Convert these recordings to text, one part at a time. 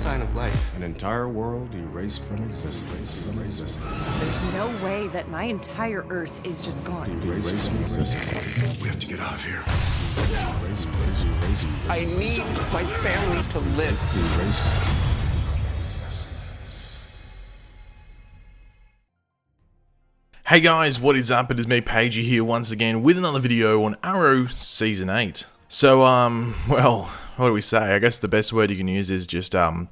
sign of life. An entire world erased from existence. There's no way that my entire Earth is just gone. Erased from existence. We have to get out of here. I need my family to live. Erased. Hey guys, what is up? It is me, Pagey, here once again with another video on Arrow Season 8. So, well, what do we say? I guess the best word you can use is just, I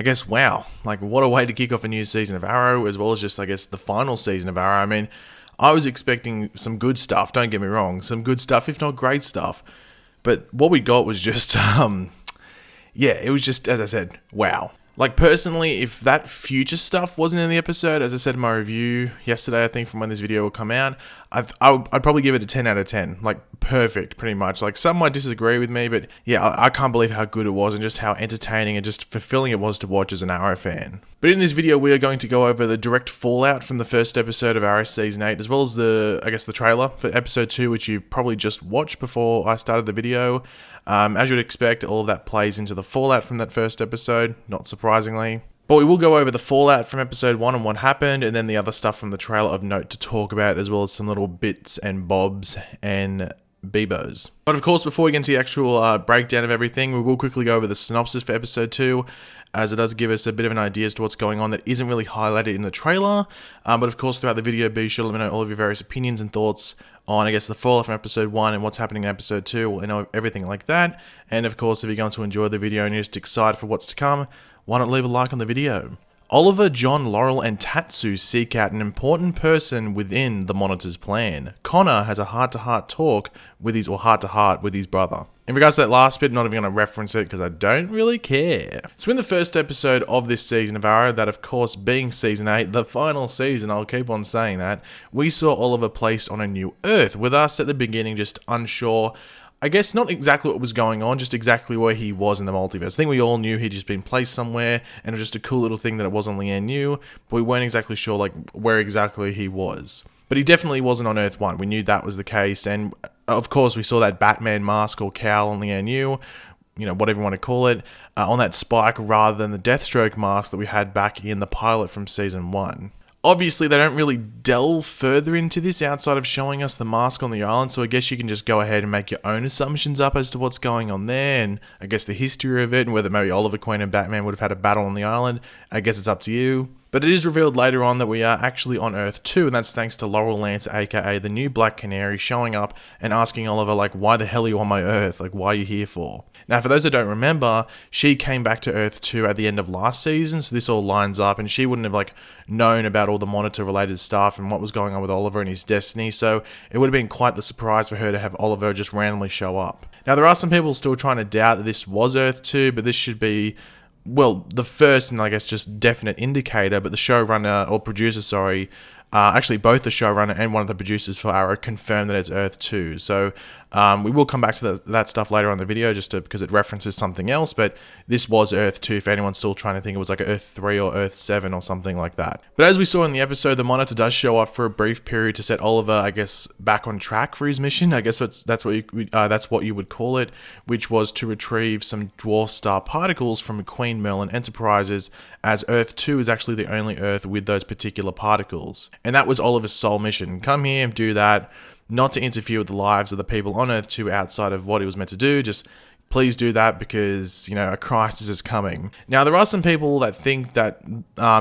guess, wow. Like, what a way to kick off a new season of Arrow, as well as just, I guess, the final season of Arrow. I mean, I was expecting some good stuff, don't get me wrong. Some good stuff, if not great stuff. But what we got was just, yeah, it was just, as I said, wow. Like, personally, if that future stuff wasn't in the episode, as I said in my review yesterday, I think, from when this video will come out, I'd probably give it a 10 out of 10. Like, perfect, pretty much. Like, some might disagree with me, but yeah, I can't believe how good it was and just how entertaining and just fulfilling it was to watch as an Arrow fan. But in this video, we are going to go over the direct fallout from the first episode of Arrow Season 8, as well as the, I guess, the trailer for Episode 2, which you've probably just watched before I started the video. As you would expect, all of that plays into the fallout from that first episode, not surprisingly. But we will go over the fallout from Episode 1 and what happened, and then the other stuff from the trailer of note to talk about, as well as some little bits and bobs and Bebos. But of course, before we get into the actual breakdown of everything, we will quickly go over the synopsis for Episode 2, as it does give us a bit of an idea as to what's going on that isn't really highlighted in the trailer. But of course, throughout the video, be sure to let me know all of your various opinions and thoughts on, I guess, the fallout from Episode 1 and what's happening in Episode 2, and everything like that. And of course, if you're going to enjoy the video and you're just excited for what's to come, why not leave a like on the video? Oliver, John, Laurel, and Tatsu seek out an important person within the Monitor's plan. Connor has a heart-to-heart talk with his, or heart-to-heart with his brother. In regards to that last bit, not even going to reference it because I don't really care. So in the first episode of this season of Arrow, that of course being Season 8, the final season, I'll keep on saying that, we saw Oliver placed on a new Earth, with us at the beginning just unsure, I guess not exactly what was going on, just exactly where he was in the multiverse. I think we all knew he'd just been placed somewhere, and it was just a cool little thing that it wasn't Leanne knew, but we weren't exactly sure like where exactly he was. But he definitely wasn't on Earth 1. We knew that was the case, and of course we saw that Batman mask or cowl on Leanne knew, you know, whatever you want to call it, on that spike rather than the Deathstroke mask that we had back in the pilot from Season 1. Obviously, they don't really delve further into this outside of showing us the mask on the island, so I guess you can just go ahead and make your own assumptions up as to what's going on there, and I guess the history of it, and whether maybe Oliver Queen and Batman would have had a battle on the island. I guess it's up to you. But it is revealed later on that we are actually on Earth-2, and that's thanks to Laurel Lance, aka the new Black Canary, showing up and asking Oliver, like, why the hell are you on my Earth? Like, why are you here for? Now, for those that don't remember, she came back to Earth-2 at the end of last season, so this all lines up, and she wouldn't have, like, known about all the Monitor-related stuff and what was going on with Oliver and his destiny, so it would have been quite the surprise for her to have Oliver just randomly show up. Now, there are some people still trying to doubt that this was Earth-2, but this should be, well, the first and I guess just definite indicator, but the showrunner, or producer, sorry, actually both the showrunner and one of the producers for Arrow confirmed that it's Earth-2. So we will come back to that stuff later on in the video because it references something else, but this was Earth-2 if anyone's still trying to think it was like Earth-3 or Earth-7 or something like that. But as we saw in the episode, the Monitor does show up for a brief period to set Oliver, I guess, back on track for his mission. I guess that's what you would call it, which was to retrieve some dwarf star particles from Queen Merlin Enterprises, as Earth-2 is actually the only Earth with those particular particles. And that was Oliver's sole mission. Come here, do that. Not to interfere with the lives of the people on Earth-2 outside of what he was meant to do, just please do that because, you know, a crisis is coming. Now, there are some people that think that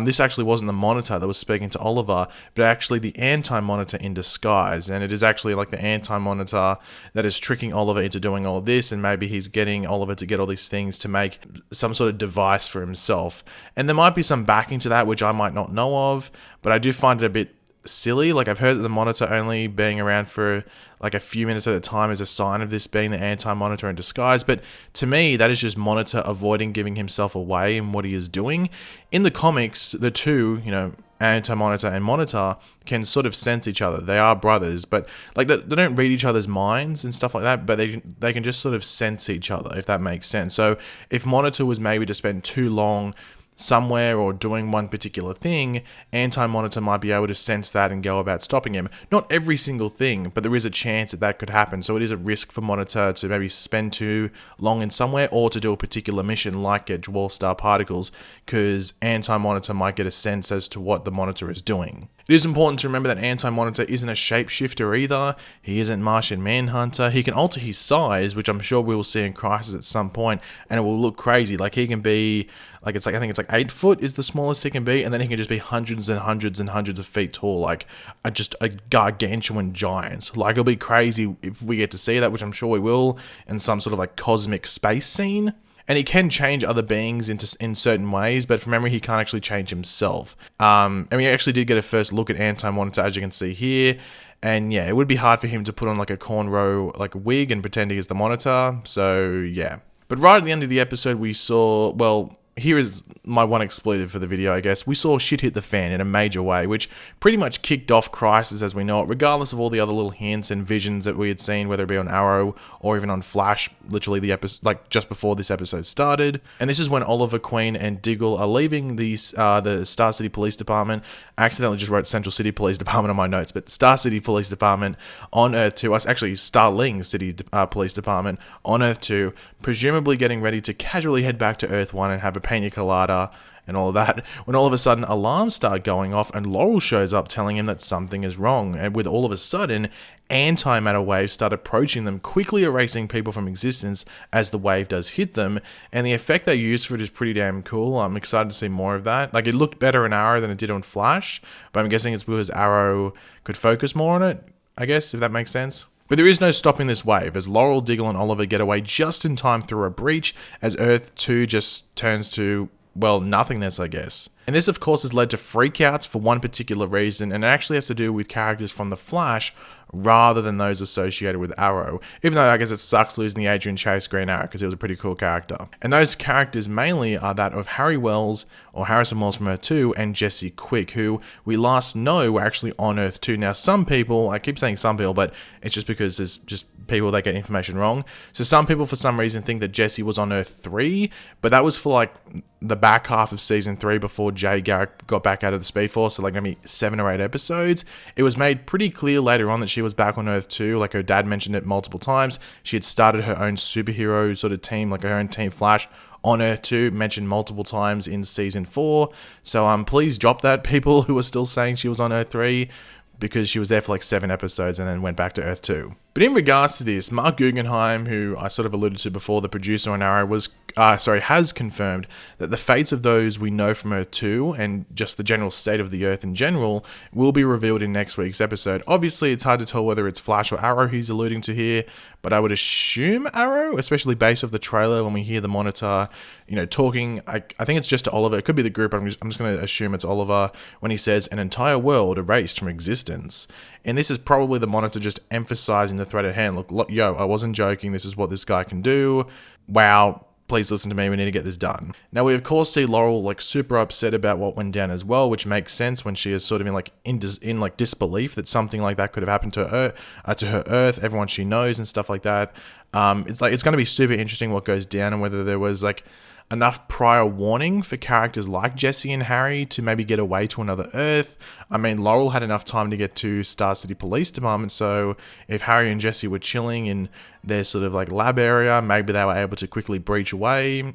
this actually wasn't the Monitor that was speaking to Oliver, but actually the Anti-Monitor in disguise, and it is actually like the Anti-Monitor that is tricking Oliver into doing all of this, and maybe he's getting Oliver to get all these things to make some sort of device for himself. And there might be some backing to that, which I might not know of, but I do find it a bit silly. Like, I've heard that the Monitor only being around for like a few minutes at a time is a sign of this being the Anti-Monitor in disguise, but to me that is just Monitor avoiding giving himself away in what he is doing. In the comics, the two, you know, Anti-Monitor and Monitor, can sort of sense each other. They are brothers, but like they don't read each other's minds and stuff like that, but they can just sort of sense each other, if that makes sense. So if Monitor was maybe to spend too long somewhere or doing one particular thing, Anti-Monitor might be able to sense that and go about stopping him. Not every single thing, but there is a chance that that could happen. So it is a risk for Monitor to maybe spend too long in somewhere or to do a particular mission like get dwarf star particles, because Anti-Monitor might get a sense as to what the Monitor is doing. It is important to remember that Anti-Monitor isn't a shapeshifter either. He isn't Martian Manhunter. He can alter his size, which I'm sure we will see in Crisis at some point, and it will look crazy. Like he can be, I think it's like 8 foot is the smallest he can be, and then he can just be hundreds and hundreds and hundreds of feet tall, like just a gargantuan giant. Like it'll be crazy if we get to see that, which I'm sure we will, in some sort of like cosmic space scene. And he can change other beings in certain ways, but from memory, he can't actually change himself. And we actually did get a first look at Anti-Monitor, as you can see here. And yeah, it would be hard for him to put on like a cornrow like wig and pretend he is the Monitor. So yeah. But right at the end of the episode, we saw, well, here is my one expletive for the video, I guess. We saw shit hit the fan in a major way, which pretty much kicked off Crisis as we know it, regardless of all the other little hints and visions that we had seen, whether it be on Arrow or even on Flash, literally the episode, like just before this episode started. And this is when Oliver Queen and Diggle are leaving the Star City Police Department. I accidentally just wrote Central City Police Department on my notes, but Star City Police Department on Earth-2, actually Starling City Police Department on Earth-2, presumably getting ready to casually head back to Earth-1 and have a pina colada and all of that, when all of a sudden alarms start going off and Laurel shows up telling him that something is wrong, and with all of a sudden antimatter waves start approaching them, quickly erasing people from existence as the wave does hit them, and the effect they use for it is pretty damn cool. I'm excited to see more of that. Like, it looked better in Arrow than it did on Flash, but I'm guessing it's because Arrow could focus more on it, I guess, if that makes sense. But there is no stopping this wave, as Laurel, Diggle, and Oliver get away just in time through a breach, as Earth-2 just turns to, well, nothingness, I guess. And this, of course, has led to freakouts for one particular reason, and it actually has to do with characters from The Flash rather than those associated with Arrow, even though I guess it sucks losing the Adrian Chase Green Arrow because he was a pretty cool character. And those characters mainly are that of Harry Wells, or Harrison Wells from Earth-2, and Jesse Quick, who we last know were actually on Earth-2. Now, some people, I keep saying some people, but it's just because there's just people that get information wrong. So some people, for some reason, think that Jesse was on Earth-3, but that was for like the back half of season 3 before Jay Garrick got back out of the Speed Force, so like maybe 7 or 8 episodes. It was made pretty clear later on that she was back on Earth-2, like her dad mentioned it multiple times. She had started her own superhero sort of team, like her own Team Flash on Earth-2, mentioned multiple times in season 4. So please drop that, people who are still saying she was on Earth-3, because she was there for like 7 episodes and then went back to Earth-2. But in regards to this, Mark Guggenheim, who I sort of alluded to before, the producer on Arrow, has confirmed that the fates of those we know from Earth-2 and just the general state of the Earth in general will be revealed in next week's episode. Obviously, it's hard to tell whether it's Flash or Arrow he's alluding to here, but I would assume Arrow, especially based off the trailer when we hear the Monitor, talking. I think it's just to Oliver. It could be the group, but I'm just going to assume it's Oliver when he says an entire world erased from existence. And this is probably the Monitor just emphasizing the threat at hand. Look, yo, I wasn't joking. This is what this guy can do. Wow, please listen to me. We need to get this done. Now, we of course see Laurel like super upset about what went down as well, which makes sense when she is sort of in disbelief that something like that could have happened to her Earth, everyone she knows and stuff like that. It's going to be super interesting what goes down and whether there was like enough prior warning for characters like Jesse and Harry to maybe get away to another Earth. I mean, Laurel had enough time to get to Star City Police Department, so if Harry and Jesse were chilling in their sort of like lab area, maybe they were able to quickly breach away.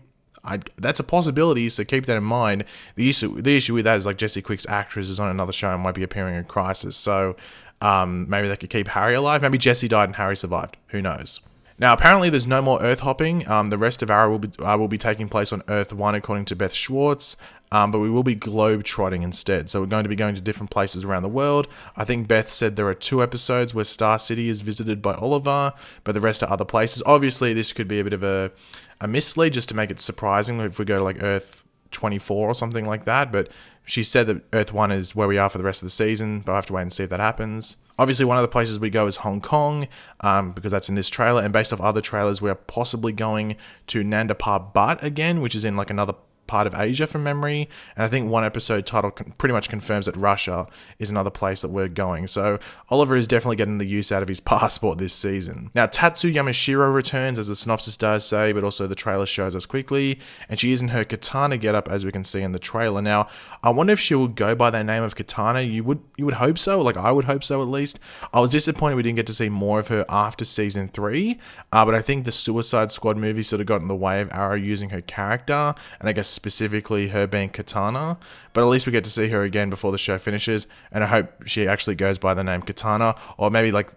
That's a possibility, so keep that in mind. The issue with that is like Jesse Quick's actress is on another show and might be appearing in Crisis, so maybe they could keep Harry alive. Maybe Jesse died and Harry survived. Who knows? Now, apparently there's no more Earth hopping. The rest of Arrow will be taking place on Earth-1, according to Beth Schwartz, but we will be globe-trotting instead. So we're going to be going to different places around the world. I think Beth said there are 2 episodes where Star City is visited by Oliver, but the rest are other places. Obviously, this could be a bit of a mislead just to make it surprising if we go to like Earth-24 or something like that, but she said that Earth-1 is where we are for the rest of the season, but I have to wait and see if that happens. Obviously, one of the places we go is Hong Kong, because that's in this trailer, and based off other trailers, we are possibly going to Nanda Parbat again, which is in like another part of Asia from memory, and I think one episode title pretty much confirms that Russia is another place that we're going. So Oliver is definitely getting the use out of his passport this season. Now Tatsu Yamashiro returns, as the synopsis does say, but also the trailer shows us quickly, and she is in her katana getup, as we can see in the trailer. Now I wonder if she will go by that name of katana. You would hope so, like I would hope so at least. I was disappointed we didn't get to see more of her after season 3, but I think the Suicide Squad movie sort of got in the way of Arrow using her character, and I guess specifically her being Katana, but at least we get to see her again before the show finishes, and I hope she actually goes by the name Katana, or maybe like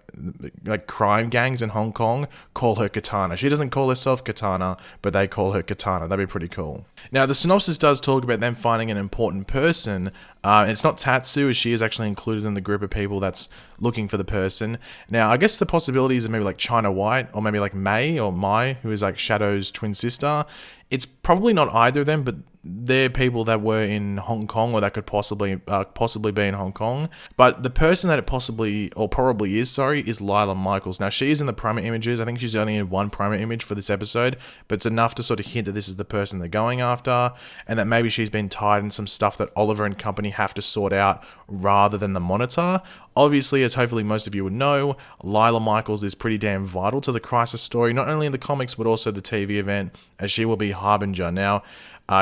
crime gangs in Hong Kong call her Katana. She doesn't call herself Katana, but they call her Katana. That'd be pretty cool. Now the synopsis does talk about them finding an important person, and it's not Tatsu, as she is actually included in the group of people that's looking for the person. Now I guess the possibilities are maybe like China White, or maybe like May or Mai, who is like Shadow's twin sister. It's probably not either of them, but they're people that were in Hong Kong, or that could possibly be in Hong Kong. But the person that it possibly, or probably is, is Lyla Michaels. Now she is in the primer images. I think she's only in one primer image for this episode, but it's enough to sort of hint that this is the person they're going after, and that maybe she's been tied in some stuff that Oliver and company have to sort out rather than the Monitor. Obviously, as hopefully most of you would know, Lyla Michaels is pretty damn vital to the Crisis story, not only in the comics but also the TV event, as she will be Harbinger. Now,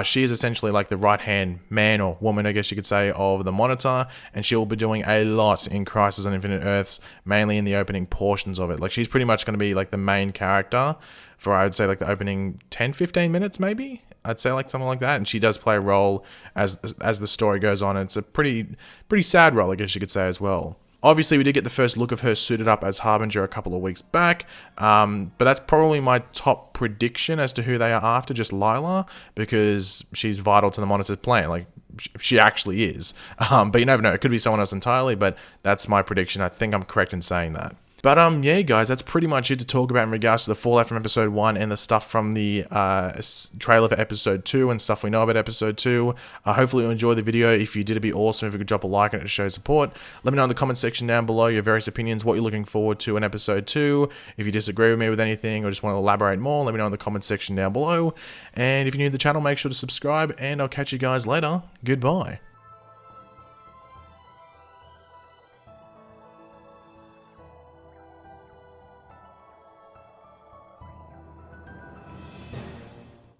she is essentially like the right-hand man or woman, I guess you could say, of the Monitor, and she will be doing a lot in Crisis on Infinite Earths, mainly in the opening portions of it. Like, she's pretty much going to be like the main character for, I would say, like the opening 10-15 minutes maybe. I'd say like something like that, and she does play a role as the story goes on, and it's a pretty sad role, I guess you could say, as well. Obviously, we did get the first look of her suited up as Harbinger a couple of weeks back, but that's probably my top prediction as to who they are after, just Lyla, because she's vital to the Monitor's plan. Like, she actually is. But you never know, it could be someone else entirely, but that's my prediction. I think I'm correct in saying that. But yeah, guys, that's pretty much it to talk about in regards to the fallout from episode 1 and the stuff from the trailer for episode 2 and stuff we know about episode 2. Hopefully you enjoyed the video. If you did, it'd be awesome if you could drop a like on it to show support. Let me know in the comment section down below your various opinions, what you're looking forward to in episode 2. If you disagree with me with anything or just want to elaborate more, let me know in the comment section down below. And if you're new to the channel, make sure to subscribe, and I'll catch you guys later. Goodbye.